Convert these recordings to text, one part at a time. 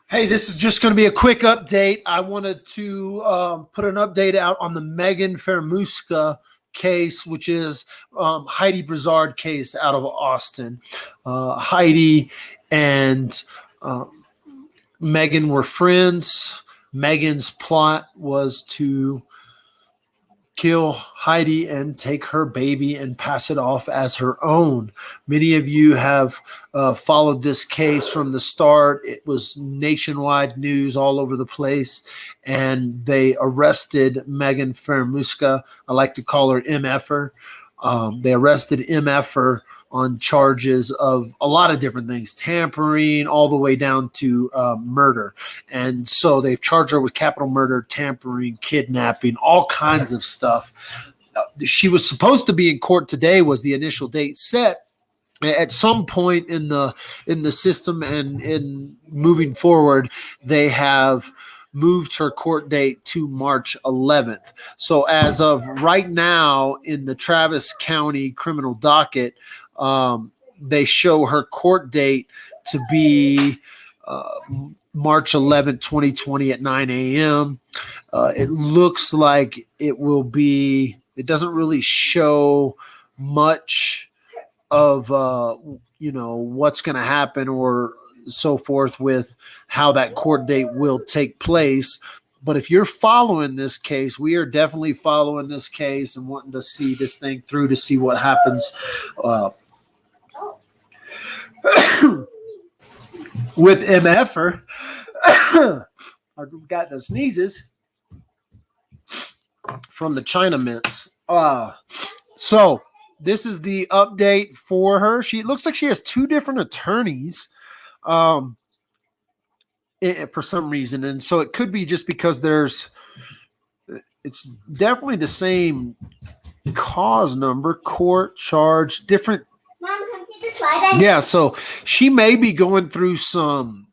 Hey, this is just going to be a quick update. I wanted to put an update out on the Magen Fieramusca case, which is Heidi Brizard case out of Austin. Heidi and Megan were friends. Megan's plot was to kill Heidi and take her baby and pass it off as her own. Many of you have followed this case from the start. It was nationwide news all over the place, and they arrested Magen Fieramusca. I like to call her MFer. They arrested MFer on charges of a lot of different things, tampering all the way down to murder. And so they've charged her with capital murder, tampering, kidnapping, all kinds of stuff. She was supposed to be in court today, was the initial date set. At some point in the system and in moving forward, they have moved her court date to March 11th. So as of right now in the Travis County criminal docket, they show her court date to be March 11th, 2020 at 9 a.m. It looks like it will be, it doesn't really show much of, what's going to happen or so forth with how that court date will take place. But if you're following this case, we are definitely following this case and wanting to see this thing through to see what happens with MFer. I've got the sneezes from the China mints. So this is the update for her. It looks like she has two different attorneys for some reason. And so it could be just because it's definitely the same cause number, court, charge, different. Mom, come see the slide. Yeah, so she may be going through some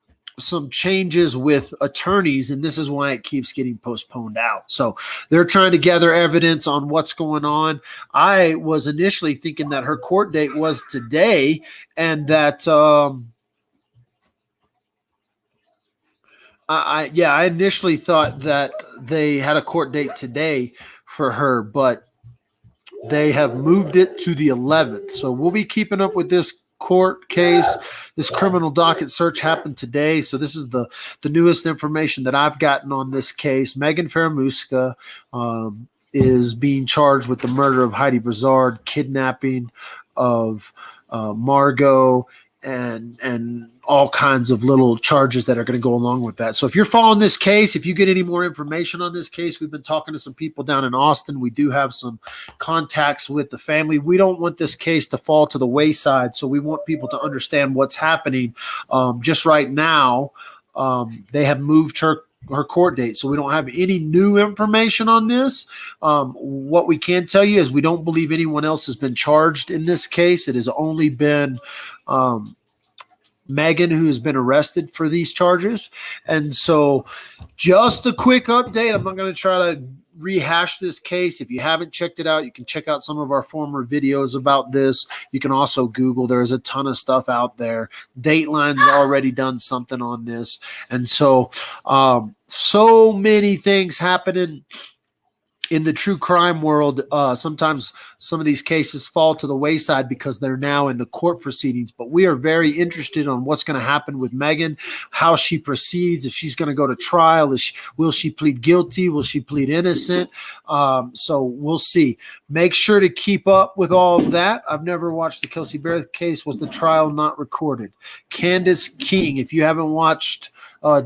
changes with attorneys, and this is why it keeps getting postponed out. So they're trying to gather evidence on what's going on. I was initially thinking that her court date was today, and that I initially thought that they had a court date today for her, but they have moved it to the 11th. So we'll be keeping up with this court case. This criminal docket search happened today. So this is the newest information that I've gotten on this case. Magen Fieramusca is being charged with the murder of Heidi Brizard, kidnapping of Margot, and all kinds of little charges that are going to go along with that. So if you're following this case, if you get any more information on this case, we've been talking to some people down in Austin. We do have some contacts with the family. We don't want this case to fall to the wayside, so we want people to understand what's happening. Just right now, they have moved her court date, so we don't have any new information on this. What we can tell you is we don't believe anyone else has been charged in this case. It has only been Megan who has been arrested for these charges. And so just a quick update. I'm not going to try to rehash this case. If you haven't checked it out, you can check out some of our former videos about this. You can also Google. There's a ton of stuff out there. Dateline's already done something on this. And so so many things happening in the true crime world. Sometimes some of these cases fall to the wayside because they're now in the court proceedings, but we are very interested on what's going to happen with Megan, how she proceeds, if she's going to go to trial, will she plead guilty, will she plead innocent? So we'll see. Make sure to keep up with all of that. I've never watched the Kelsey Barrett case. Was the trial not recorded? Candace King, if you haven't watched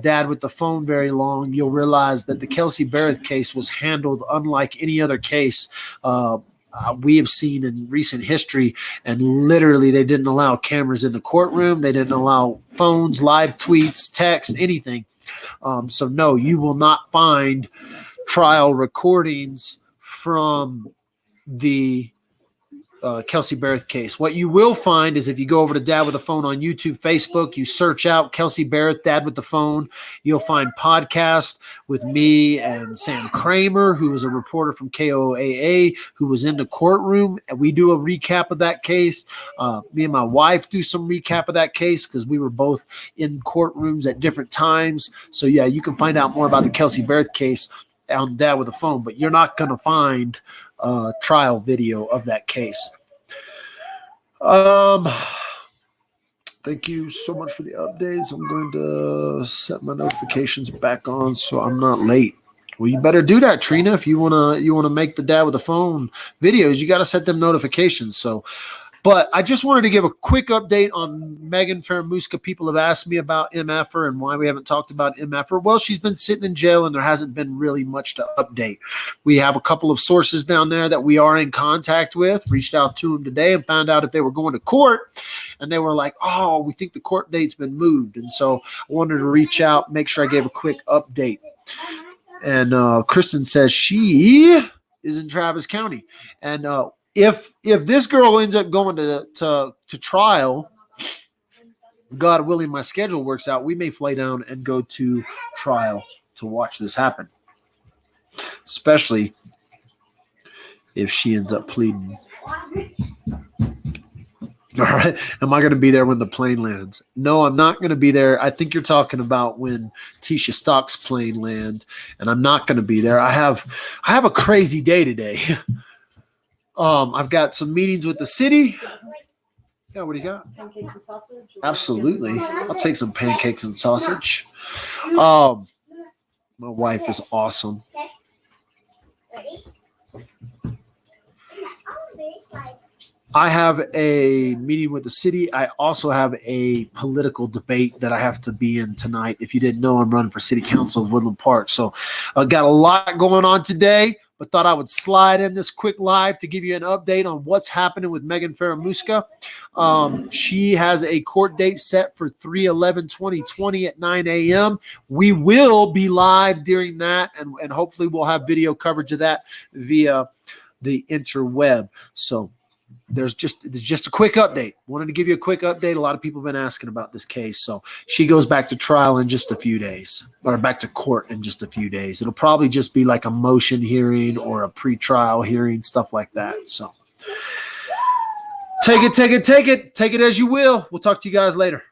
Dad with the Phone very long, you'll realize that the Kelsey Barrett case was handled unlike any other case we have seen in recent history. And literally, they didn't allow cameras in the courtroom. They didn't allow phones, live tweets, text, anything. So no, you will not find trial recordings from the Kelsey Barrett case. What you will find is if you go over to Dad with a Phone on YouTube, Facebook, you search out Kelsey Barrett, Dad with the Phone, you'll find podcast with me and Sam Kramer, who was a reporter from KOAA, who was in the courtroom. And we do a recap of that case. Me and my wife do some recap of that case because we were both in courtrooms at different times. So, yeah, you can find out more about the Kelsey Barrett case on Dad with a Phone, but you're not going to find trial video of that case. Thank you so much for the updates. I'm going to set my notifications back on so I'm not late. Well, you better do that, Trina. If you wanna make the Dad with the Phone videos, you got to set them notifications. So, but I just wanted to give a quick update on Magen Fieramusca. People have asked me about MFer and why we haven't talked about MFer. Well, she's been sitting in jail and there hasn't been really much to update. We have a couple of sources down there that we are in contact with, reached out to them today and found out if they were going to court. And they were like, oh, we think the court date's been moved. And so I wanted to reach out, make sure I gave a quick update. And Kristen says she is in Travis County. And if this girl ends up going to trial, God willing, my schedule works out, we may fly down and go to trial to watch this happen. Especially if she ends up pleading. All right. Am I going to be there when the plane lands? No, I'm not going to be there. I think you're talking about when Tisha Stock's plane land, and I'm not going to be there. I have a crazy day today. I've got some meetings with the city. Yeah, what do you got? Pancakes and sausage? Absolutely. I'll take some pancakes and sausage. My wife is awesome. Ready? I have a meeting with the city. I also have a political debate that I have to be in tonight. If you didn't know, I'm running for city council of Woodland Park. So I got a lot going on today, but thought I would slide in this quick live to give you an update on what's happening with Magen Fieramusca. She has a court date set for 3/11/2020 at 9 a.m. We will be live during that, and hopefully we'll have video coverage of that via the interweb. So there's just a quick update. Wanted to give you a quick update. A lot of people have been asking about this case. So she goes back to trial in just a few days, or back to court in just a few days. It'll probably just be like a motion hearing or a pre-trial hearing, stuff like that. So take it as you will. We'll talk to you guys later.